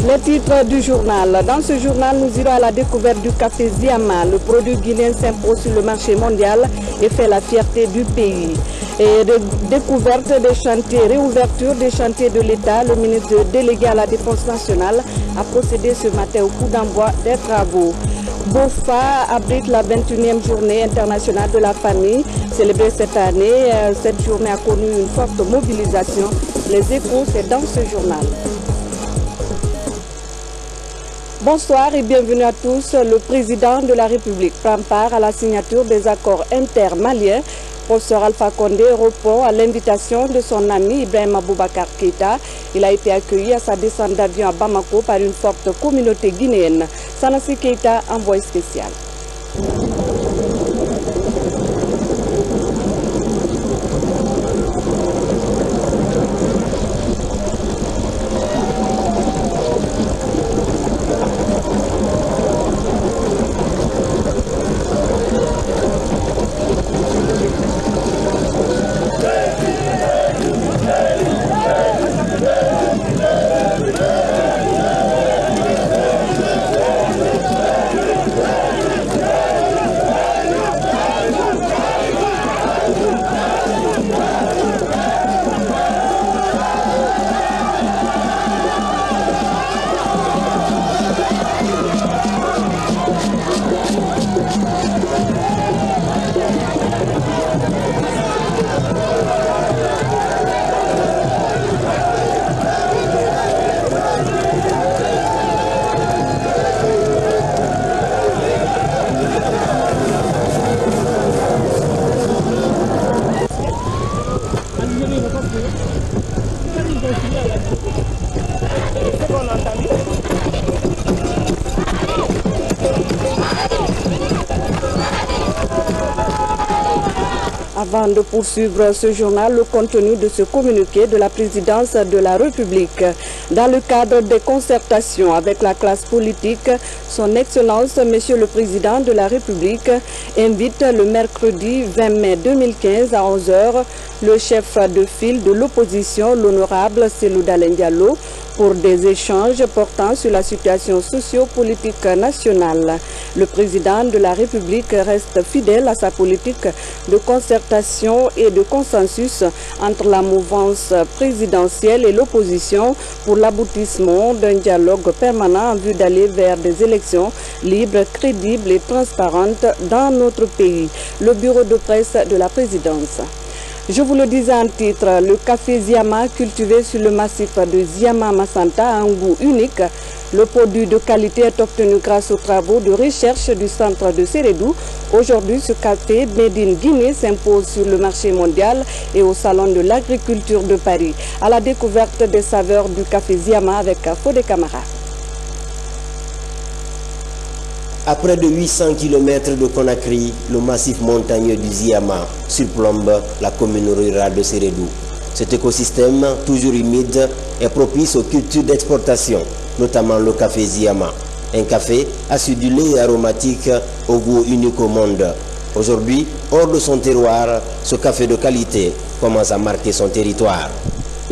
Les titres du journal. Dans ce journal, nous irons à la découverte du café Ziama. Le produit guinéen s'impose sur le marché mondial et fait la fierté du pays. Et de découverte des chantiers, réouverture des chantiers de l'État, le ministre délégué à la Défense nationale a procédé ce matin au coup d'envoi des travaux. Bofa abrite la 21e journée internationale de la famille. Célébrée cette année, cette journée a connu une forte mobilisation. Les échos, c'est dans ce journal. Bonsoir et bienvenue à tous. Le président de la République prend part à la signature des accords inter-maliens. Professeur Alpha Condé répond à l'invitation de son ami Ibrahima Boubacar Keïta. Il a été accueilli à sa descente d'avion à Bamako par une forte communauté guinéenne. Sanassi Keïta, envoyé spécial. Avant de poursuivre ce journal, le contenu de ce communiqué de la présidence de la République. Dans le cadre des concertations avec la classe politique, son Excellence, Monsieur le Président de la République, invite le mercredi 20 mai 2015 à 11 h le chef de file de l'opposition, l'honorable Cellou Dalein Diallo, pour des échanges portant sur la situation socio-politique nationale. Le président de la République reste fidèle à sa politique de concertation et de consensus entre la mouvance présidentielle et l'opposition pour l'aboutissement d'un dialogue permanent en vue d'aller vers des élections libres, crédibles et transparentes dans notre pays. Le bureau de presse de la présidence. Je vous le disais en titre, le café Ziama cultivé sur le massif de Ziama Massanta a un goût unique. Le produit de qualité est obtenu grâce aux travaux de recherche du centre de Sérédou. Aujourd'hui, ce café Made in Guinée s'impose sur le marché mondial et au salon de l'agriculture de Paris. À la découverte des saveurs du café Ziama avec Fodé Camara. À près de 800 km de Conakry, le massif montagneux du Ziama surplombe la commune rurale de Sérédou. Cet écosystème, toujours humide, est propice aux cultures d'exportation, notamment le café Ziama. Un café acidulé et aromatique au goût unique au monde. Aujourd'hui, hors de son terroir, ce café de qualité commence à marquer son territoire.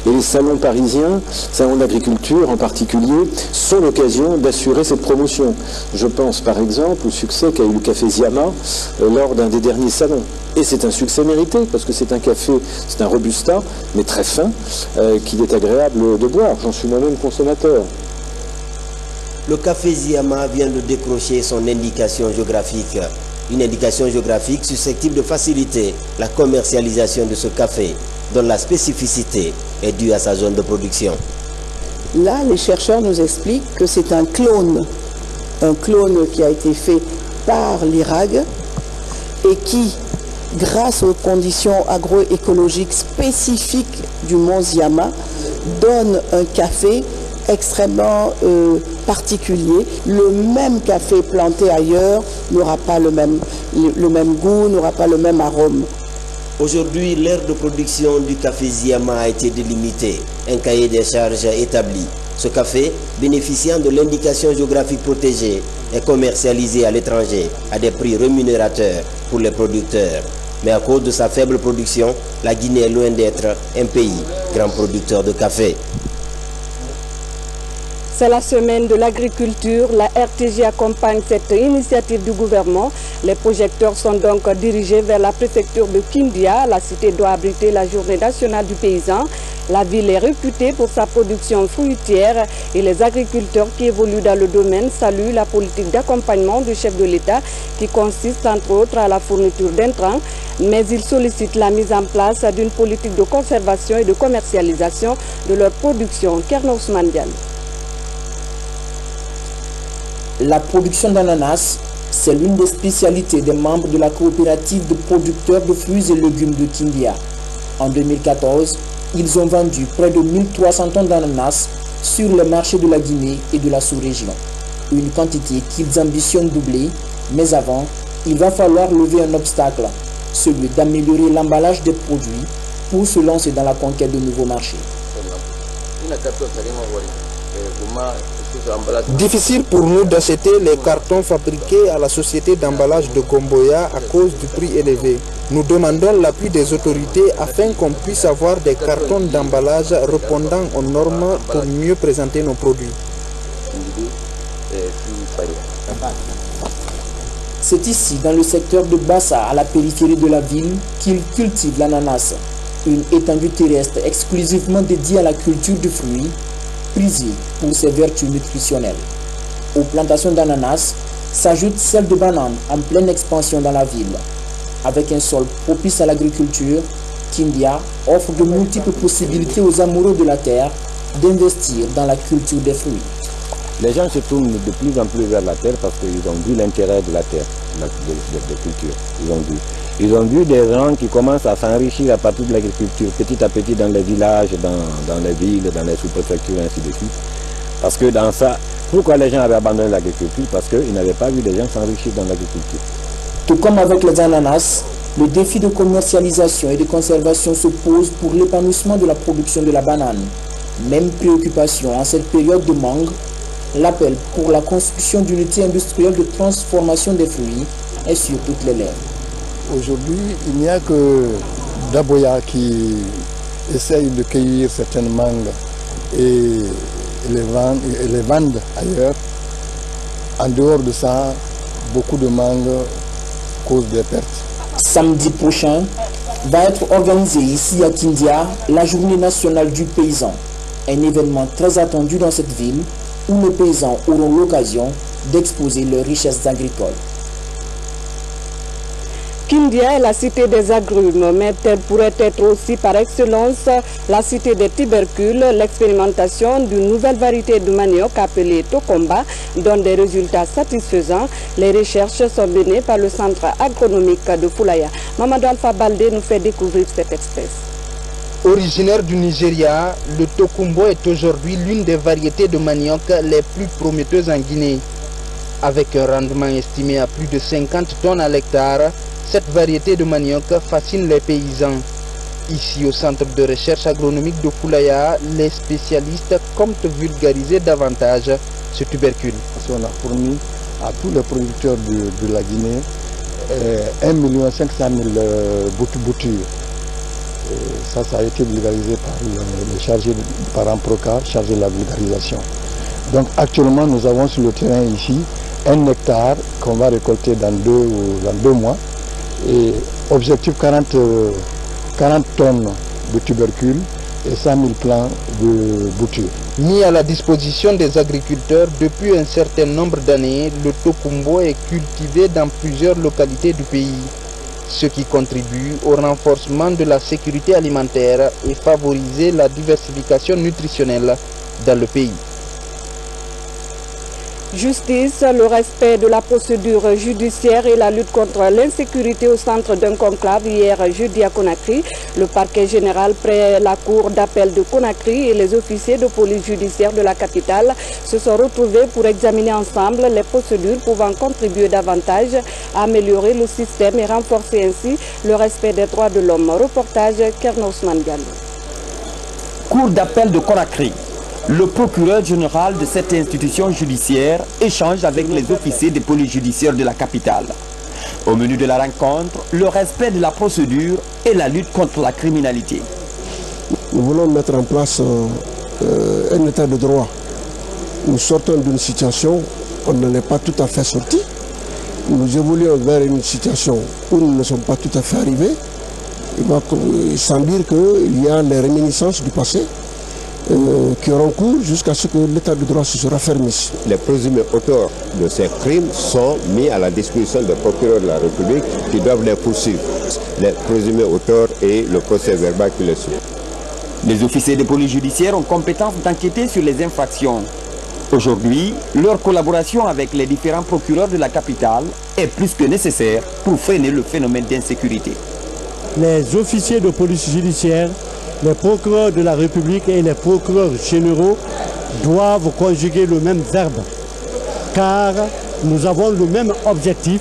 Et les salons parisiens, salons d'agriculture en particulier, sont l'occasion d'assurer cette promotion. Je pense par exemple au succès qu'a eu le café Ziama lors d'un des derniers salons. Et c'est un succès mérité parce que c'est un café, c'est un robusta, mais très fin, qu'il est agréable de boire. J'en suis moi-même consommateur. Le café Ziama vient de décrocher son indication géographique. Une indication géographique susceptible de faciliter la commercialisation de ce café, dont la spécificité est due à sa zone de production. Là, les chercheurs nous expliquent que c'est un clone qui a été fait par l'IRAG et qui, grâce aux conditions agroécologiques spécifiques du mont Ziama, donne un café extrêmement particulier. Le même café planté ailleurs n'aura pas le même goût, n'aura pas le même arôme. Aujourd'hui, l'aire de production du café Ziama a été délimitée, un cahier des charges établi. Ce café, bénéficiant de l'indication géographique protégée, est commercialisé à l'étranger à des prix rémunérateurs pour les producteurs. Mais à cause de sa faible production, la Guinée est loin d'être un pays grand producteur de café. C'est la semaine de l'agriculture. La RTJ accompagne cette initiative du gouvernement. Les projecteurs sont donc dirigés vers la préfecture de Kindia. La cité doit abriter la journée nationale du paysan. La ville est réputée pour sa production fruitière et les agriculteurs qui évoluent dans le domaine saluent la politique d'accompagnement du chef de l'État qui consiste entre autres à la fourniture d'intrants, mais ils sollicitent la mise en place d'une politique de conservation et de commercialisation de leur production. Kerno Ousmane Diallo. La production d'ananas, c'est l'une des spécialités des membres de la coopérative de producteurs de fruits et légumes de Kindia. En 2014, ils ont vendu près de 1300 tonnes d'ananas sur les marchés de la Guinée et de la sous-région. Une quantité qu'ils ambitionnent doubler, mais avant, il va falloir lever un obstacle, celui d'améliorer l'emballage des produits pour se lancer dans la conquête de nouveaux marchés. Difficile pour nous d'acheter les cartons fabriqués à la société d'emballage de Gomboya à cause du prix élevé. Nous demandons l'appui des autorités afin qu'on puisse avoir des cartons d'emballage répondant aux normes pour mieux présenter nos produits. C'est ici, dans le secteur de Bassa, à la périphérie de la ville, qu'ils cultivent l'ananas, une étendue terrestre exclusivement dédiée à la culture du fruit, prisée pour ses vertus nutritionnelles. Aux plantations d'ananas s'ajoute celle de bananes en pleine expansion dans la ville. Avec un sol propice à l'agriculture, Kindia offre de multiples possibilités aux amoureux de la terre d'investir dans la culture des fruits. Les gens se tournent de plus en plus vers la terre parce qu'ils ont vu l'intérêt de la terre, de culture. Ils ont vu des gens qui commencent à s'enrichir à partir de l'agriculture, petit à petit dans les villages, dans les villes, dans les sous-préfectures, ainsi de suite. Parce que dans ça, pourquoi les gens avaient abandonné l'agriculture? Parce qu'ils n'avaient pas vu les gens s'enrichir dans l'agriculture. Tout comme avec les ananas, le défi de commercialisation et de conservation se pose pour l'épanouissement de la production de la banane. Même préoccupation en cette période de mangue, l'appel pour la construction d'unités industrielles de transformation des fruits est sur toutes les lèvres. Aujourd'hui, il n'y a que Daboya qui essaye de cueillir certaines mangues et les vendre ailleurs. En dehors de ça, beaucoup de mangues causent des pertes. Samedi prochain va être organisée ici à Kindia la journée nationale du paysan, un événement très attendu dans cette ville où les paysans auront l'occasion d'exposer leurs richesses agricoles. Kindia est la cité des agrumes, mais elle pourrait être aussi par excellence la cité des tubercules. L'expérimentation d'une nouvelle variété de manioc appelée Tokomba donne des résultats satisfaisants. Les recherches sont menées par le centre agronomique de Foulaya. Mamadou Alpha Baldé nous fait découvrir cette espèce. Originaire du Nigeria, le Tokumbo est aujourd'hui l'une des variétés de manioc les plus prometteuses en Guinée. Avec un rendement estimé à plus de 50 tonnes à l'hectare, cette variété de manioc fascine les paysans. Ici au centre de recherche agronomique de Foulaya, les spécialistes comptent vulgariser davantage ce tubercule. On a fourni à tous les producteurs de la Guinée 1 500 000 boutures. Ça a été vulgarisé par le chargé, par Amproca, chargé de la vulgarisation. Donc actuellement nous avons sur le terrain ici 1 hectare qu'on va récolter dans 2 mois. Et objectif 40 tonnes de tubercules et 100 000 plants de boutures. Mis à la disposition des agriculteurs depuis un certain nombre d'années, le Tokumbo est cultivé dans plusieurs localités du pays, ce qui contribue au renforcement de la sécurité alimentaire et favoriser la diversification nutritionnelle dans le pays. Justice, le respect de la procédure judiciaire et la lutte contre l'insécurité au centre d'un conclave hier jeudi à Conakry. Le parquet général près la cour d'appel de Conakry et les officiers de police judiciaire de la capitale se sont retrouvés pour examiner ensemble les procédures pouvant contribuer davantage à améliorer le système et renforcer ainsi le respect des droits de l'homme. Reportage Kerno Ousmane Diallo. Cour d'appel de Conakry. Le procureur général de cette institution judiciaire échange avec les officiers de police judiciaire de la capitale. Au menu de la rencontre, le respect de la procédure et la lutte contre la criminalité. Nous voulons mettre en place un état de droit nous sortons d'une situation, on n'en est pas tout à fait sorti. Nous évoluons vers une situation où nous ne sommes pas tout à fait arrivés. Sans dire qu'il y a les réminiscences du passé qui auront cours jusqu'à ce que l'état de droit se raffermisse. Les présumés auteurs de ces crimes sont mis à la disposition des procureurs de la République qui doivent les poursuivre. Les présumés auteurs et le procès verbal qui les suit. Les officiers de police judiciaire ont compétence d'enquêter sur les infractions. Aujourd'hui, leur collaboration avec les différents procureurs de la capitale est plus que nécessaire pour freiner le phénomène d'insécurité. Les officiers de police judiciaire, les procureurs de la République et les procureurs généraux doivent conjuguer le même verbe, car nous avons le même objectif,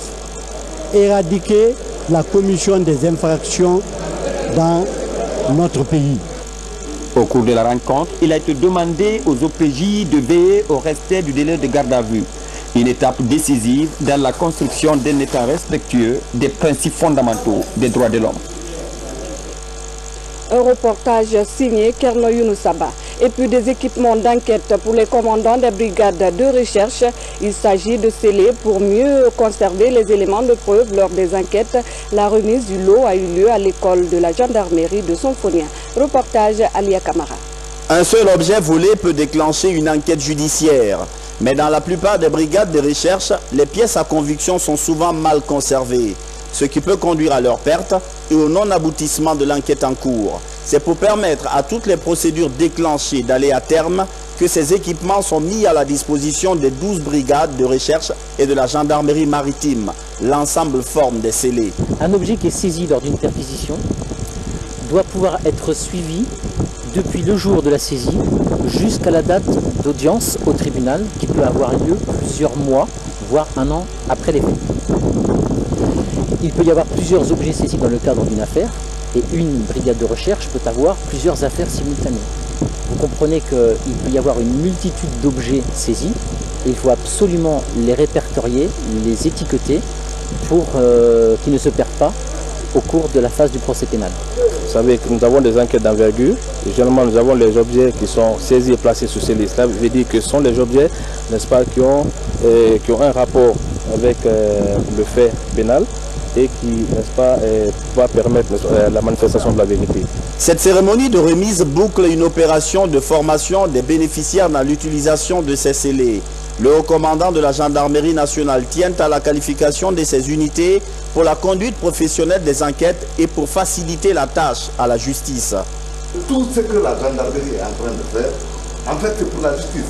éradiquer la commission des infractions dans notre pays. Au cours de la rencontre, il a été demandé aux OPJ de veiller au respect du délai de garde à vue, une étape décisive dans la construction d'un État respectueux des principes fondamentaux des droits de l'homme. Un reportage signé Kerno Younoussaba. Et puis des équipements d'enquête pour les commandants des brigades de recherche. Il s'agit de sceller pour mieux conserver les éléments de preuve lors des enquêtes. La remise du lot a eu lieu à l'école de la gendarmerie de Sonfonia. Reportage Alia Kamara. Un seul objet volé peut déclencher une enquête judiciaire. Mais dans la plupart des brigades de recherche, les pièces à conviction sont souvent mal conservées, ce qui peut conduire à leur perte et au non-aboutissement de l'enquête en cours. C'est pour permettre à toutes les procédures déclenchées d'aller à terme que ces équipements sont mis à la disposition des 12 brigades de recherche et de la gendarmerie maritime. L'ensemble forme des scellés. Un objet qui est saisi lors d'une perquisition doit pouvoir être suivi depuis le jour de la saisie jusqu'à la date d'audience au tribunal qui peut avoir lieu plusieurs mois, voire un an après les faits. Il peut y avoir plusieurs objets saisis dans le cadre d'une affaire et une brigade de recherche peut avoir plusieurs affaires simultanées. Vous comprenez qu'il peut y avoir une multitude d'objets saisis et il faut absolument les répertorier, les étiqueter pour qu'ils ne se perdent pas au cours de la phase du procès pénal. Vous savez que nous avons des enquêtes d'envergure. Généralement, nous avons les objets qui sont saisis et placés sous ces listes. Cela veut dire que ce sont les objets, n'est-ce pas, qui ont un rapport avec le fait pénal et qui, n'est-ce pas, va permettre la manifestation de la vérité. Cette cérémonie de remise boucle une opération de formation des bénéficiaires dans l'utilisation de ces scellés. Le haut commandant de la gendarmerie nationale tient à la qualification de ces unités pour la conduite professionnelle des enquêtes et pour faciliter la tâche à la justice. Tout ce que la gendarmerie est en train de faire, en fait, c'est pour la justice.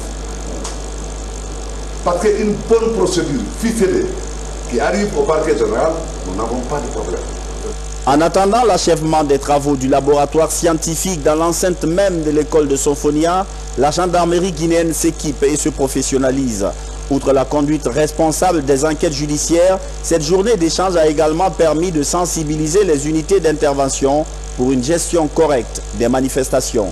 Parce qu'une bonne procédure ficelée qui arrive au parquet général, nous n'avons pas de problème. En attendant l'achèvement des travaux du laboratoire scientifique dans l'enceinte même de l'école de Sonfonia, la gendarmerie guinéenne s'équipe et se professionnalise. Outre la conduite responsable des enquêtes judiciaires, cette journée d'échange a également permis de sensibiliser les unités d'intervention pour une gestion correcte des manifestations.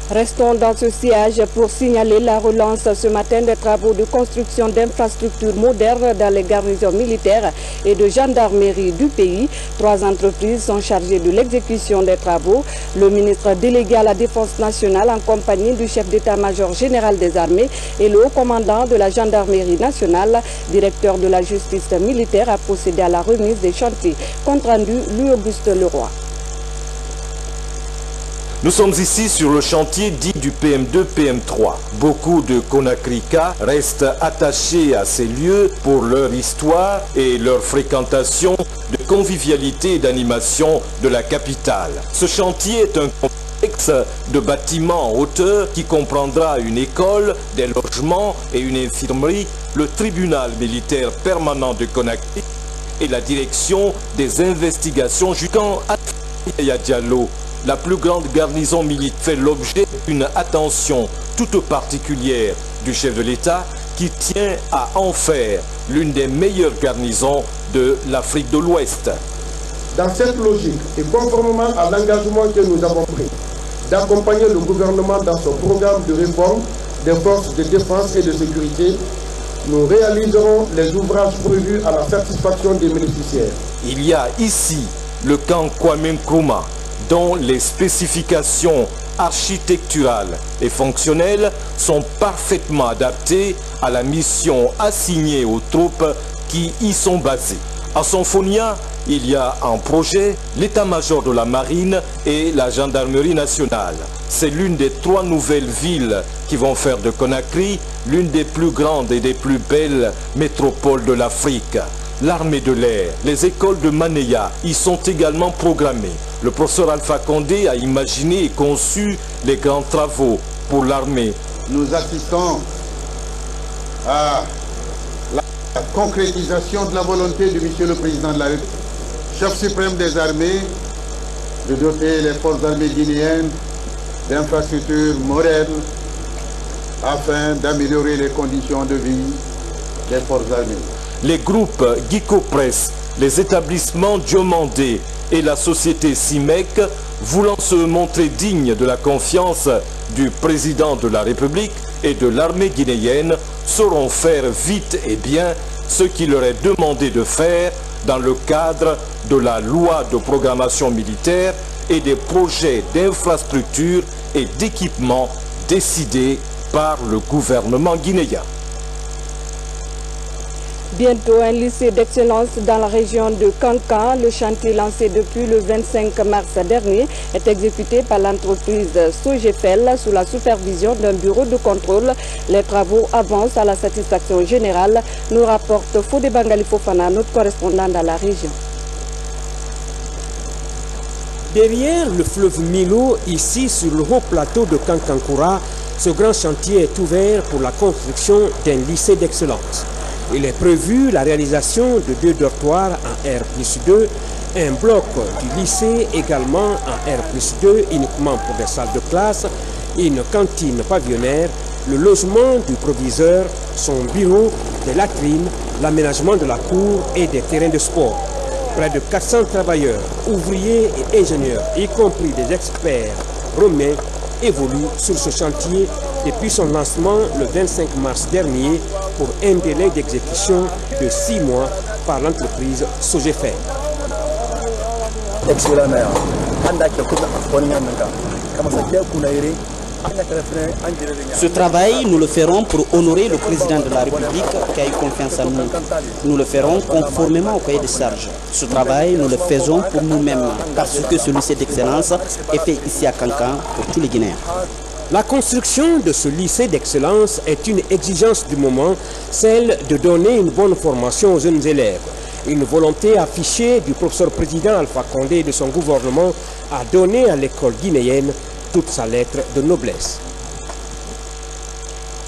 Restons dans ce siège pour signaler la relance ce matin des travaux de construction d'infrastructures modernes dans les garnisons militaires et de gendarmerie du pays. 3 entreprises sont chargées de l'exécution des travaux. Le ministre délégué à la Défense nationale en compagnie du chef d'état-major général des armées et le haut commandant de la gendarmerie nationale, directeur de la justice militaire, a procédé à la remise des chantiers. Compte rendu, Louis-Auguste Leroy. Nous sommes ici sur le chantier dit du PM2, PM3. Beaucoup de Conacrica restent attachés à ces lieux pour leur histoire et leur fréquentation de convivialité et d'animation de la capitale. Ce chantier est un complexe de bâtiments en hauteur qui comprendra une école, des logements et une infirmerie, le tribunal militaire permanent de Conakry et la direction des investigations jusqu'en Yaya Diallo. La plus grande garnison militaire fait l'objet d'une attention toute particulière du chef de l'État qui tient à en faire l'une des meilleures garnisons de l'Afrique de l'Ouest. Dans cette logique et conformément à l'engagement que nous avons pris d'accompagner le gouvernement dans son programme de réforme des forces de défense et de sécurité, nous réaliserons les ouvrages prévus à la satisfaction des bénéficiaires. Il y a ici le camp Kwame Nkrumah, dont les spécifications architecturales et fonctionnelles sont parfaitement adaptées à la mission assignée aux troupes qui y sont basées. À Sonfonia, il y a en projet l'état-major de la marine et la gendarmerie nationale. C'est l'une des 3 nouvelles villes qui vont faire de Conakry l'une des plus grandes et des plus belles métropoles de l'Afrique. L'armée de l'air, les écoles de Manéa y sont également programmées. Le professeur Alpha Condé a imaginé et conçu les grands travaux pour l'armée. Nous assistons à la concrétisation de la volonté de Monsieur le Président de la République, chef suprême des armées, de doter les forces armées guinéennes d'infrastructures modernes afin d'améliorer les conditions de vie des forces armées. Les groupes Guico Press, les établissements Diomandé et la société CIMEC, voulant se montrer dignes de la confiance du président de la République et de l'armée guinéenne, sauront faire vite et bien ce qu'il leur est demandé de faire dans le cadre de la loi de programmation militaire et des projets d'infrastructure et d'équipement décidés par le gouvernement guinéen. Bientôt un lycée d'excellence dans la région de Kankan. Le chantier lancé depuis le 25 mars dernier est exécuté par l'entreprise Sogefel sous la supervision d'un bureau de contrôle. Les travaux avancent à la satisfaction générale, nous rapporte Fodé Bangali Fofana, notre correspondant dans la région. Derrière le fleuve Milo, ici sur le haut plateau de Kankankura, ce grand chantier est ouvert pour la construction d'un lycée d'excellence. Il est prévu la réalisation de 2 dortoirs en R+2, un bloc du lycée également en R+2 uniquement pour des salles de classe, une cantine pavillonnaire, le logement du proviseur, son bureau, des latrines, l'aménagement de la cour et des terrains de sport. Près de 400 travailleurs, ouvriers et ingénieurs, y compris des experts romains, évoluent sur ce chantier depuis son lancement le 25 mars dernier pour un délai d'exécution de 6 mois par l'entreprise Sogefel. Ce travail, nous le ferons pour honorer le président de la République qui a eu confiance en nous. Nous le ferons conformément au cahier de charges. Ce travail, nous le faisons pour nous-mêmes parce que ce lycée d'excellence est fait ici à Kankan pour tous les Guinéens. La construction de ce lycée d'excellence est une exigence du moment, celle de donner une bonne formation aux jeunes élèves. Une volonté affichée du professeur président Alpha Condé et de son gouvernement à donner à l'école guinéenne toute sa lettre de noblesse.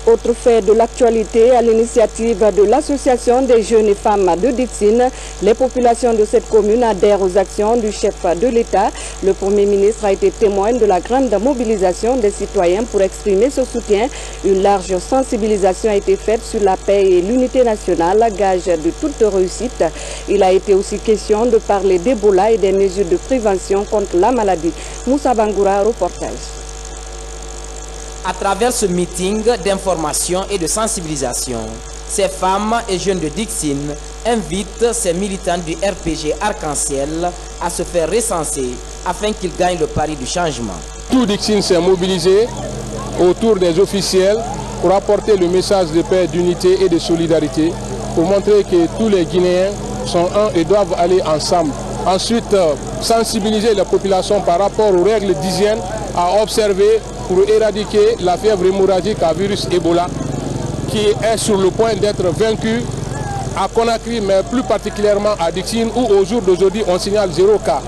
Autre fait de l'actualité, à l'initiative de l'Association des jeunes et femmes de Dixine, les populations de cette commune adhèrent aux actions du chef de l'État. Le Premier ministre a été témoin de la grande mobilisation des citoyens pour exprimer ce soutien. Une large sensibilisation a été faite sur la paix et l'unité nationale, gage de toute réussite. Il a été aussi question de parler d'Ebola et des mesures de prévention contre la maladie. Moussa Bangoura, reportage. À travers ce meeting d'information et de sensibilisation, ces femmes et jeunes de Dixine invitent ces militants du RPG Arc-en-Ciel à se faire recenser afin qu'ils gagnent le pari du changement. Tout Dixine s'est mobilisé autour des officiels pour apporter le message de paix, d'unité et de solidarité, pour montrer que tous les Guinéens sont un et doivent aller ensemble. Ensuite, sensibiliser la population par rapport aux règles d'hygiène à observer pour éradiquer la fièvre hémorragique à virus Ebola qui est sur le point d'être vaincu à Conakry, mais plus particulièrement à Dixine où au jour d'aujourd'hui on signale 0 cas.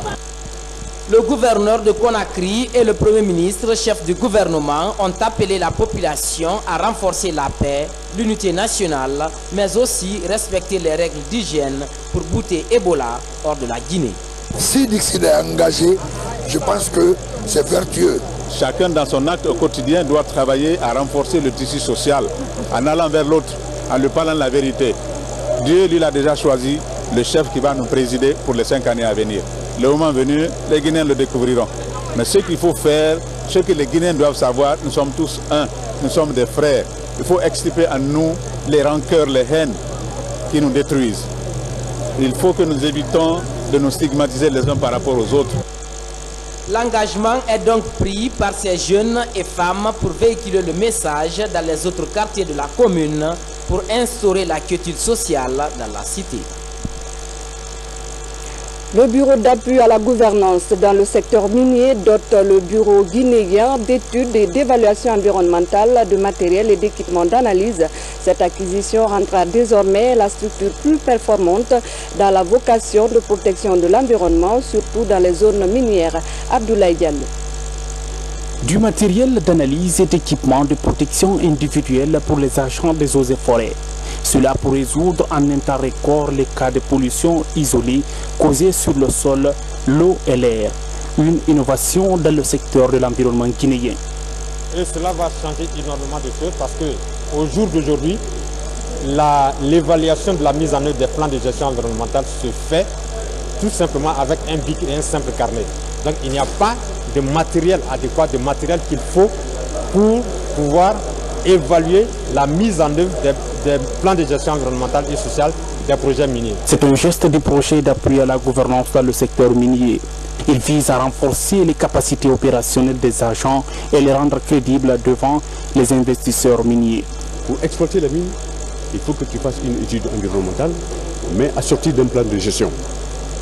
Le gouverneur de Conakry et le Premier ministre, chef du gouvernement, ont appelé la population à renforcer la paix, l'unité nationale, mais aussi respecter les règles d'hygiène pour bouter Ebola hors de la Guinée. Si Dixine est engagé, je pense que c'est vertueux. Chacun dans son acte au quotidien doit travailler à renforcer le tissu social en allant vers l'autre, en lui parlant de la vérité. Dieu, lui, l'a déjà choisi, le chef qui va nous présider pour les 5 années à venir. Le moment venu, les Guinéens le découvriront. Mais ce qu'il faut faire, ce que les Guinéens doivent savoir, nous sommes tous un, nous sommes des frères. Il faut extirper en nous les rancœurs, les haines qui nous détruisent. Il faut que nous évitons de nous stigmatiser les uns par rapport aux autres. L'engagement est donc pris par ces jeunes et femmes pour véhiculer le message dans les autres quartiers de la commune pour instaurer la quiétude sociale dans la cité. Le bureau d'appui à la gouvernance dans le secteur minier dote le bureau guinéen d'études et d'évaluation environnementale de matériel et d'équipements d'analyse. Cette acquisition rendra désormais la structure plus performante dans la vocation de protection de l'environnement, surtout dans les zones minières. Abdoulaye Diallo. Du matériel d'analyse et d'équipement de protection individuelle pour les agents des eaux et forêts. Cela pour résoudre en un temps record les cas de pollution isolée causés sur le sol, l'eau et l'air. Une innovation dans le secteur de l'environnement guinéen. Et cela va changer énormément de choses parce qu'au jour d'aujourd'hui, l'évaluation de la mise en œuvre des plans de gestion environnementale se fait tout simplement avec un bic et un simple carnet. Donc il n'y a pas de matériel adéquat, de matériel qu'il faut pour pouvoir évaluer la mise en œuvre des plans de gestion environnementale et sociale des projets miniers. C'est un geste du projet d'appui à la gouvernance dans le secteur minier. Il vise à renforcer les capacités opérationnelles des agents et les rendre crédibles devant les investisseurs miniers. Pour exploiter la mine, il faut que tu fasses une étude environnementale, mais assortie d'un plan de gestion.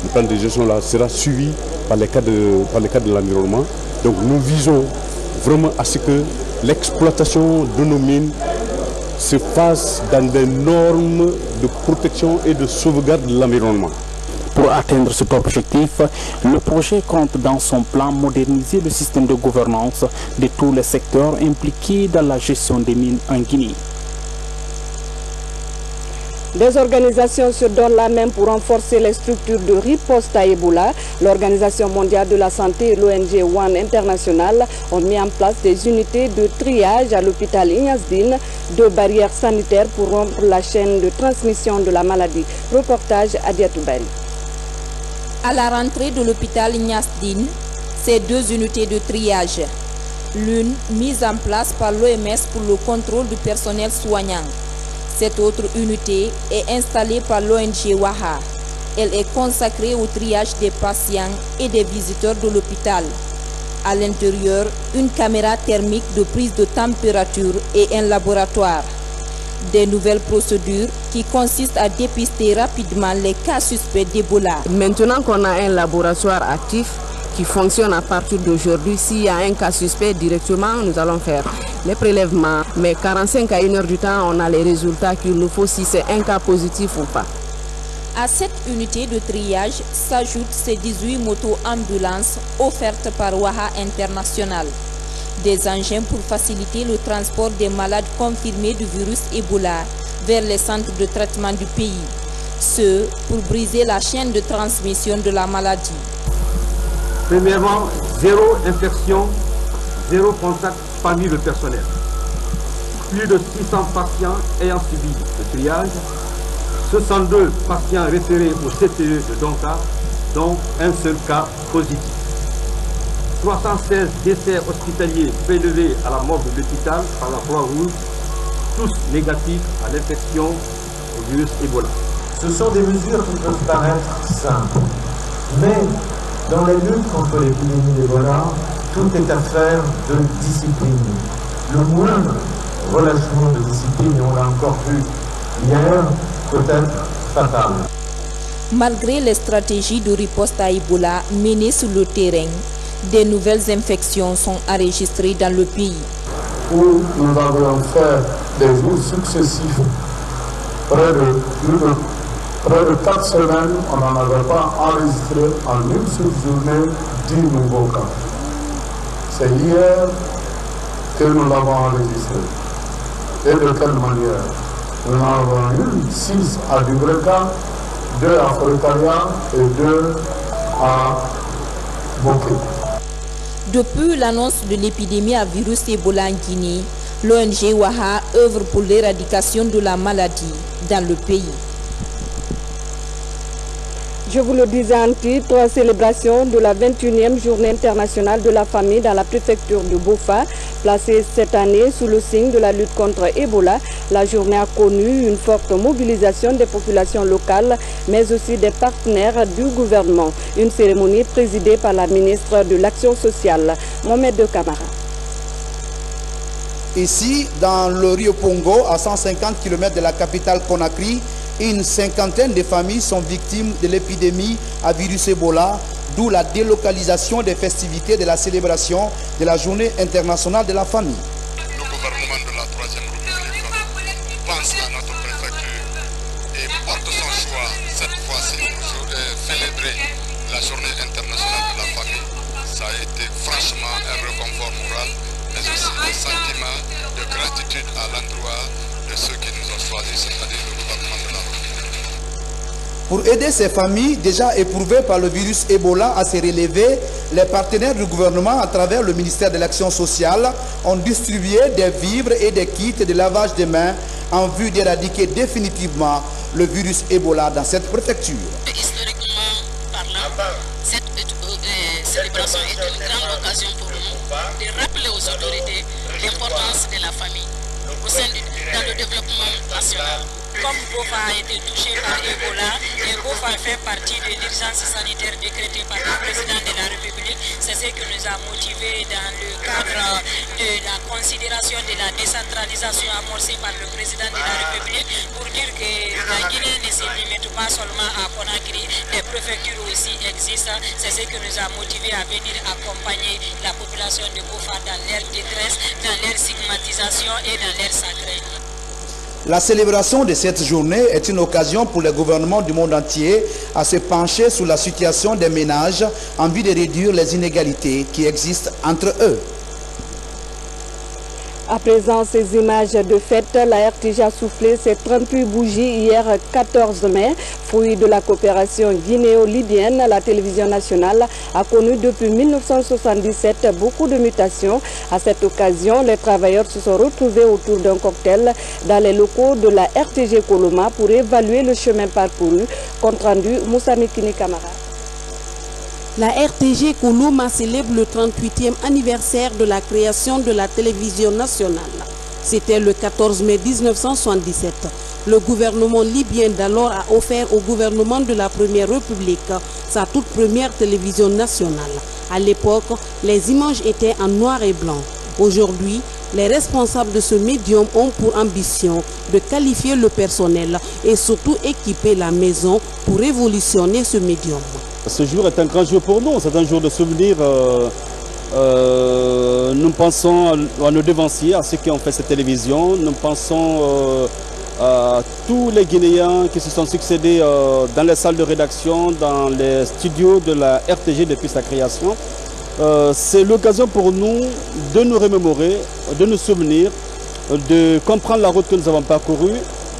Le plan de gestion là sera suivi par les cas de l'environnement. Donc nous visons vraiment à ce que l'exploitation de nos mines se fasse dans des normes de protection et de sauvegarde de l'environnement. Pour atteindre cet objectif, le projet compte dans son plan moderniser le système de gouvernance de tous les secteurs impliqués dans la gestion des mines en Guinée. Des organisations se donnent la main pour renforcer les structures de riposte à Ebola. L'Organisation mondiale de la santé et l'ONG One International ont mis en place des unités de triage à l'hôpital Ignace Dine, deux barrières sanitaires pour rompre la chaîne de transmission de la maladie. Reportage Adiatou Bari. À la rentrée de l'hôpital Ignace Dine, ces deux unités de triage, l'une mise en place par l'OMS pour le contrôle du personnel soignant. Cette autre unité est installée par l'ONG WAHA. Elle est consacrée au triage des patients et des visiteurs de l'hôpital. À l'intérieur, une caméra thermique de prise de température et un laboratoire. Des nouvelles procédures qui consistent à dépister rapidement les cas suspects d'Ebola. Maintenant qu'on a un laboratoire actif qui fonctionne à partir d'aujourd'hui, s'il y a un cas suspect directement, nous allons faire les prélèvements. Mais 45 à 1 heure du temps, on a les résultats qu'il nous faut si c'est un cas positif ou pas. À cette unité de triage s'ajoutent ces 18 motos-ambulances offertes par WAHA International. Des engins pour faciliter le transport des malades confirmés du virus Ebola vers les centres de traitement du pays. Ce, pour briser la chaîne de transmission de la maladie. Premièrement, zéro infection, zéro contact parmi le personnel. Plus de 600 patients ayant subi le triage, 62 patients référés au CTE de Donka, dont un seul cas positif. 316 décès hospitaliers prélevés à la mort de l'hôpital par la Croix-Rouge, tous négatifs à l'infection au virus Ebola. Ce sont des mesures qui peuvent paraître simples, mais dans la lutte contre l'épidémie d'Ebola, tout est affaire de discipline. Le moindre relâchement de discipline, et on l'a encore vu hier, peut être fatal. Malgré les stratégies de riposte à Ebola menées sur le terrain, des nouvelles infections sont enregistrées dans le pays. Où nous avons fait des jours successifs, près de 4 semaines, on n'en avait pas enregistré en une seule journée 10 nouveaux cas. C'est hier que nous l'avons enregistré. Et de quelle manière? Nous en avons eu 6 à Dubreka, 2 à Fretaria et 2 à Bokeh. Depuis l'annonce de l'épidémie à virus Ebola en Guinée, l'ONG WAHA œuvre pour l'éradication de la maladie dans le pays. Je vous le disais en titre, célébration de la 21e journée internationale de la famille dans la préfecture de Bofa. Placée cette année sous le signe de la lutte contre Ebola, la journée a connu une forte mobilisation des populations locales, mais aussi des partenaires du gouvernement. Une cérémonie présidée par la ministre de l'Action sociale, Mohamed De Camara. Ici, dans le Rio Pongo, à 150 km de la capitale Conakry, une cinquantaine de familles sont victimes de l'épidémie à virus Ebola, d'où la délocalisation des festivités de la célébration de la Journée internationale de la famille. Le gouvernement de la Troisième République pense à notre préfecture et porte son choix cette fois-ci pour célébrer la Journée internationale de la famille. Ça a été franchement un réconfort moral, mais aussi un sentiment de gratitude à l'endroit de ceux qui nous ont choisis, c'est-à-dire le gouvernement de la République. Pour aider ces familles déjà éprouvées par le virus Ebola à se relever, les partenaires du gouvernement à travers le ministère de l'Action sociale ont distribué des vivres et des kits de lavage de mains en vue d'éradiquer définitivement le virus Ebola dans cette préfecture. Historiquement parlant, cette célébration est une grande occasion pour nous de rappeler aux autorités l'importance de la famille dans le développement national. Comme Bofa a été touché par Ebola et Bofa fait partie de l'urgence sanitaire décrétée par le président de la République, c'est ce qui nous a motivés dans le cadre de la considération de la décentralisation amorcée par le président de la République pour dire que la Guinée ne se limite pas seulement à Conakry, les préfectures aussi existent. C'est ce qui nous a motivés à venir accompagner la population de Bofa dans leur détresse, dans leur stigmatisation et dans leur sacré. La célébration de cette journée est une occasion pour les gouvernements du monde entier à se pencher sur la situation des ménages en vue de réduire les inégalités qui existent entre eux. À présent, ces images de fête, la RTG a soufflé ses 38 bougies hier 14 mai. Fruit de la coopération guinéo-libyenne, la télévision nationale a connu depuis 1977 beaucoup de mutations. À cette occasion, les travailleurs se sont retrouvés autour d'un cocktail dans les locaux de la RTG Koloma pour évaluer le chemin parcouru. Compte rendu, Moussa Mikini Kamara. La RTG Koloma célèbre le 38e anniversaire de la création de la télévision nationale. C'était le 14 mai 1977. Le gouvernement libyen d'alors a offert au gouvernement de la Première République sa toute première télévision nationale. À l'époque, les images étaient en noir et blanc. Aujourd'hui, les responsables de ce médium ont pour ambition de qualifier le personnel et surtout équiper la maison pour révolutionner ce médium. Ce jour est un grand jour pour nous, c'est un jour de souvenir. Nous pensons à nos devanciers, à ceux qui ont fait cette télévision. Nous pensons à tous les Guinéens qui se sont succédés dans les salles de rédaction, dans les studios de la RTG depuis sa création. C'est l'occasion pour nous de nous remémorer, de nous souvenir, de comprendre la route que nous avons parcourue,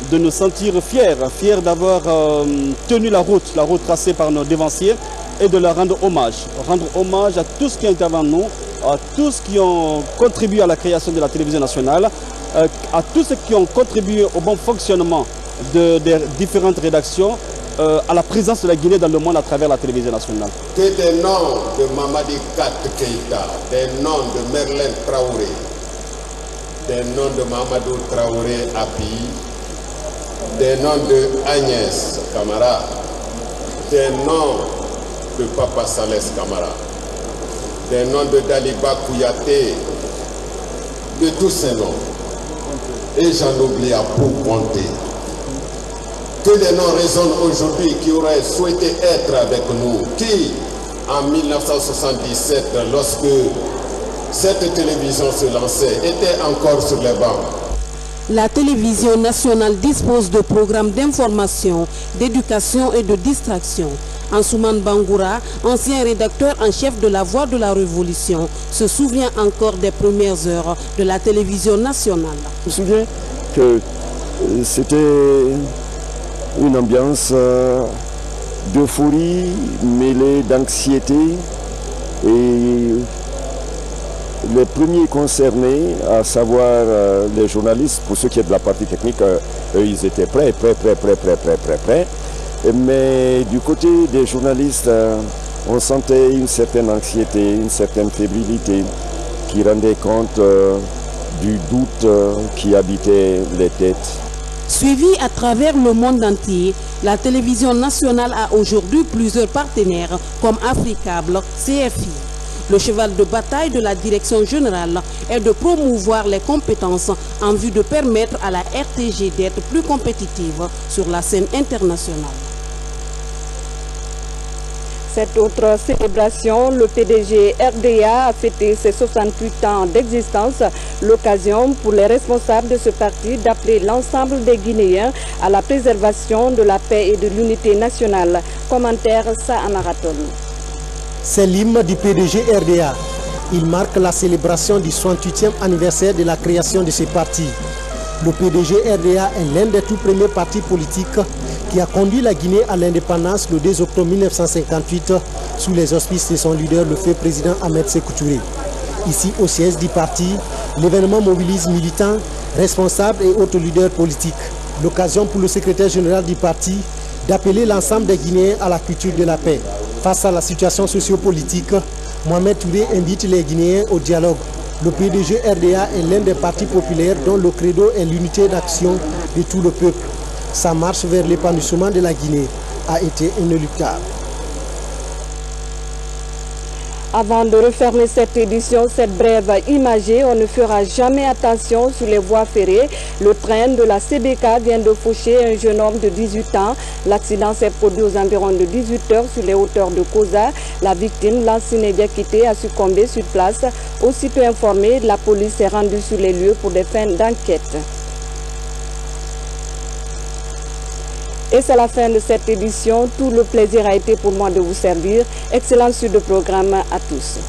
de nous sentir fiers d'avoir tenu la route tracée par nos devanciers et de leur rendre hommage à tous qui interviennent nous, à tous qui ont contribué à la création de la télévision nationale, à tous ceux qui ont contribué au bon fonctionnement des différentes rédactions, à la présence de la Guinée dans le monde à travers la télévision nationale. Que des noms de Mamadi Kat Keïta, des noms de Merlin Traoré, des noms de Mamadou Traoré Api, des noms de Agnès Camara, des noms de Papa Salès Camara, des noms de Daliba Kouyaté, de tous ces noms. Et j'en oublie à pour compter. Que des noms résonnent aujourd'hui qui auraient souhaité être avec nous, qui, en 1977, lorsque cette télévision se lançait, étaient encore sur les bancs. La télévision nationale dispose de programmes d'information, d'éducation et de distraction. Ansouman Bangoura, ancien rédacteur en chef de La Voix de la Révolution, se souvient encore des premières heures de la télévision nationale. Je me souviens que c'était une ambiance d'euphorie mêlée d'anxiété et les premiers concernés, à savoir les journalistes, pour ceux qui est de la partie technique, eux, ils étaient prêts. Mais du côté des journalistes, on sentait une certaine anxiété, une certaine fébrilité. qui rendait compte du doute qui habitait les têtes. Suivie à travers le monde entier, la télévision nationale a aujourd'hui plusieurs partenaires comme Africable, CFI. Le cheval de bataille de la direction générale est de promouvoir les compétences en vue de permettre à la RTG d'être plus compétitive sur la scène internationale. Cette autre célébration, le PDG RDA a fêté ses 68 ans d'existence, l'occasion pour les responsables de ce parti d'appeler l'ensemble des Guinéens à la préservation de la paix et de l'unité nationale. Commentaire Saamaraton. C'est l'hymne du PDG RDA. Il marque la célébration du 68e anniversaire de la création de ce parti. Le PDG RDA est l'un des tout premiers partis politiques qui a conduit la Guinée à l'indépendance le 2 octobre 1958 sous les auspices de son leader, le feu président Ahmed Sékou Touré. Ici, au siège du parti, l'événement mobilise militants, responsables et autres leaders politiques. L'occasion pour le secrétaire général du parti d'appeler l'ensemble des Guinéens à la culture de la paix. Face à la situation sociopolitique, Mohamed Touré invite les Guinéens au dialogue. Le PDG RDA est l'un des partis populaires dont le credo est l'unité d'action de tout le peuple. Sa marche vers l'épanouissement de la Guinée a été inéluctable. Avant de refermer cette édition, cette brève imagée, on ne fera jamais attention sur les voies ferrées. Le train de la CBK vient de faucher un jeune homme de 18 ans. L'accident s'est produit aux environs de 18 h sur les hauteurs de Koza. La victime, Lansine Diakité, a succombé sur place. Aussitôt informée, la police est rendue sur les lieux pour des fins d'enquête. Et c'est la fin de cette édition. Tout le plaisir a été pour moi de vous servir. Excellente suite de programme à tous.